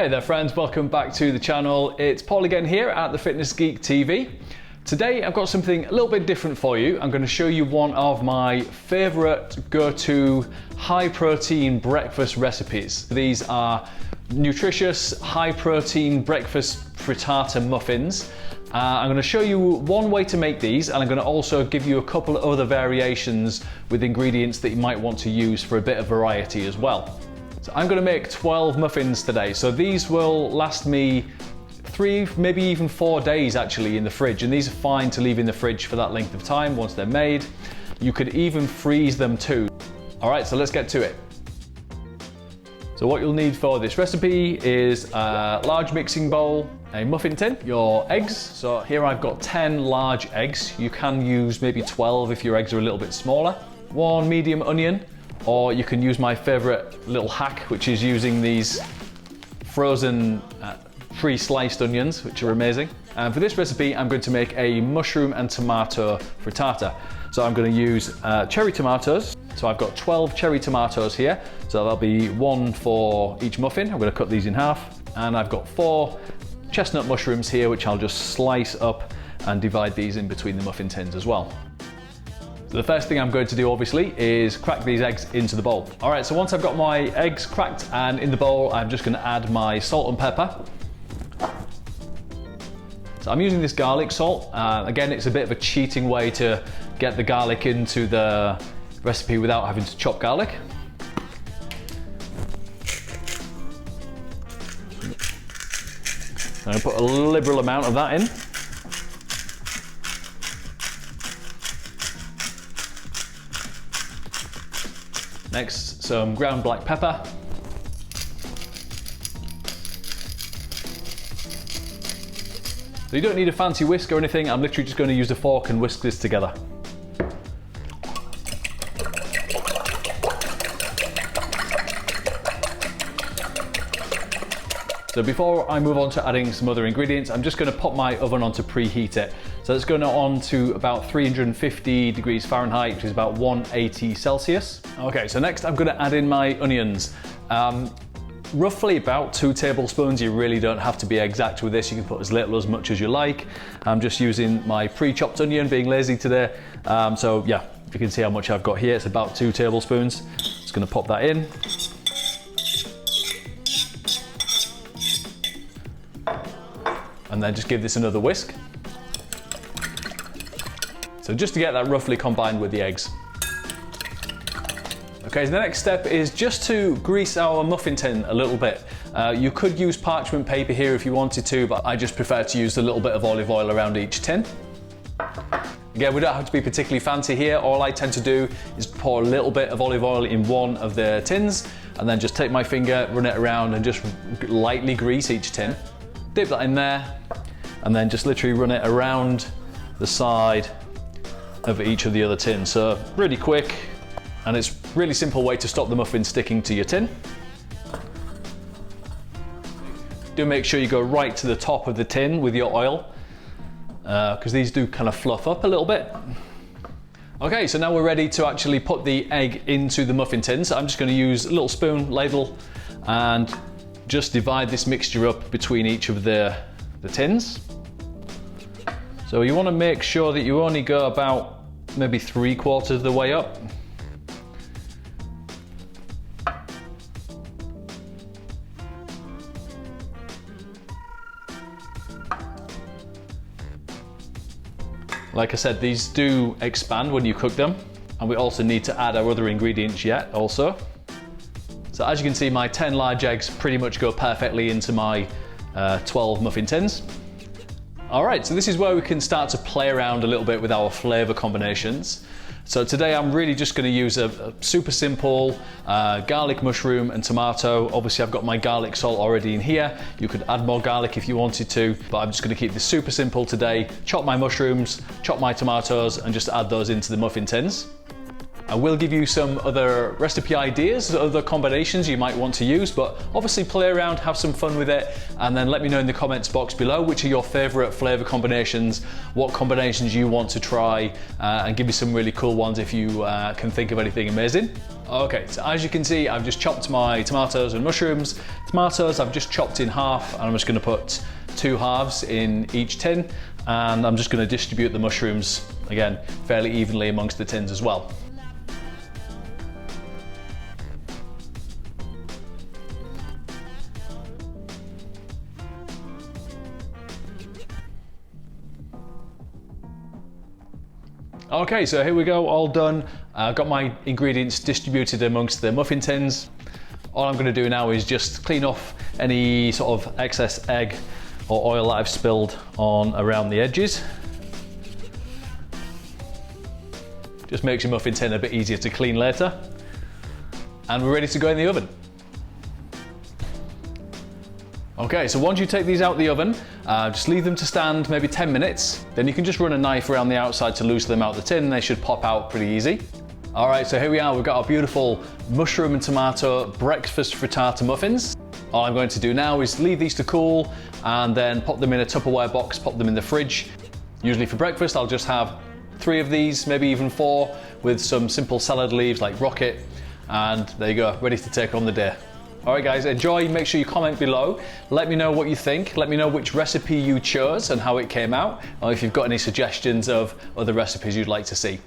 Hey there friends, welcome back to the channel. It's Paul again here at the Fitness Geek TV. Today I've got something a little bit different for you. I'm going to show you one of my favourite go-to high protein breakfast recipes. These are nutritious high protein breakfast frittata muffins. I'm going to show you one way to make these, and I'm going to also give you a couple of other variations with ingredients that you might want to use for a bit of variety as well. So I'm going to make 12 muffins today. So these will last me 3, maybe even 4 days actually in the fridge, and these are fine to leave in the fridge for that length of time once they're made. You could even freeze them too. All right, so let's get to it. So what you'll need for this recipe is a large mixing bowl, a muffin tin, your eggs. So here I've got 10 large eggs. You can use maybe 12 if your eggs are a little bit smaller. 1 medium onion, or you can use my favorite little hack, which is using these frozen pre-sliced onions, which are amazing. And for this recipe, I'm going to make a mushroom and tomato frittata. So I'm going to use cherry tomatoes. So I've got 12 cherry tomatoes here. So there'll be 1 for each muffin. I'm going to cut these in half. And I've got 4 chestnut mushrooms here, which I'll just slice up and divide these in between the muffin tins as well. So the first thing I'm going to do obviously is crack these eggs into the bowl. All right, so once I've got my eggs cracked and in the bowl, I'm just going to add my salt and pepper. So I'm using this garlic salt. Again, it's a bit of a cheating way to get the garlic into the recipe without having to chop garlic. I'm going to put a liberal amount of that in. Next, some ground black pepper. So you don't need a fancy whisk or anything. I'm literally just going to use a fork and whisk this together. So before I move on to adding some other ingredients, I'm just going to pop my oven on to preheat it. So it's going on to about 350 degrees Fahrenheit, which is about 180 Celsius. Okay, so next I'm going to add in my onions. Roughly about 2 tablespoons. You really don't have to be exact with this. You can put as little or as much as you like. I'm just using my pre-chopped onion, being lazy today. So yeah, you can see how much I've got here. It's about 2 tablespoons. Just going to pop that in. And then just give this another whisk. So just to get that roughly combined with the eggs. Okay, so the next step is just to grease our muffin tin a little bit. You could use parchment paper here if you wanted to, but I just prefer to use a little bit of olive oil around each tin. Again, we don't have to be particularly fancy here. All I tend to do is pour a little bit of olive oil in one of the tins, and then just take my finger, run it around, and just lightly grease each tin. Dip that in there, and then just literally run it around the side of each of the other tins. So really quick, and it's a really simple way to stop the muffin sticking to your tin. Do make sure you go right to the top of the tin with your oil, because these do kind of fluff up a little bit. Okay, so now we're ready to actually put the egg into the muffin tin. So I'm just going to use a little spoon, ladle, and just divide this mixture up between each of the tins. So you want to make sure that you only go about maybe 3/4 of the way up. Like I said, these do expand when you cook them, and we also need to add our other ingredients yet also. So as you can see, my 10 large eggs pretty much go perfectly into my 12 muffin tins. All right, so this is where we can start to play around a little bit with our flavor combinations. So today I'm really just going to use a super simple garlic, mushroom and tomato. Obviously I've got my garlic salt already in here. You could add more garlic if you wanted to, but I'm just going to keep this super simple today. Chop my mushrooms, chop my tomatoes, and just add those into the muffin tins. I will give you some other recipe ideas, other combinations you might want to use, but obviously play around, have some fun with it, and then let me know in the comments box below which are your favorite flavor combinations, what combinations you want to try, and give me some really cool ones if you can think of anything amazing. Okay, so as you can see, I've just chopped my tomatoes and mushrooms. Tomatoes I've just chopped in half, and I'm just going to put 2 halves in each tin, and I'm just going to distribute the mushrooms, again, fairly evenly amongst the tins as well. Okay, so here we go, all done. I've got my ingredients distributed amongst the muffin tins. All I'm going to do now is just clean off any sort of excess egg or oil that I've spilled on around the edges. Just makes your muffin tin a bit easier to clean later. And we're ready to go in the oven. Okay, so once you take these out of the oven, just leave them to stand maybe 10 minutes. Then you can just run a knife around the outside to loosen them out of the tin, and they should pop out pretty easy. All right, so here we are. We've got our beautiful mushroom and tomato breakfast frittata muffins. All I'm going to do now is leave these to cool and then pop them in a Tupperware box, pop them in the fridge. Usually for breakfast, I'll just have 3 of these, maybe even 4, with some simple salad leaves like rocket. And there you go, ready to take on the day. All right guys, enjoy, make sure you comment below. Let me know what you think. Let me know which recipe you chose and how it came out, or if you've got any suggestions of other recipes you'd like to see.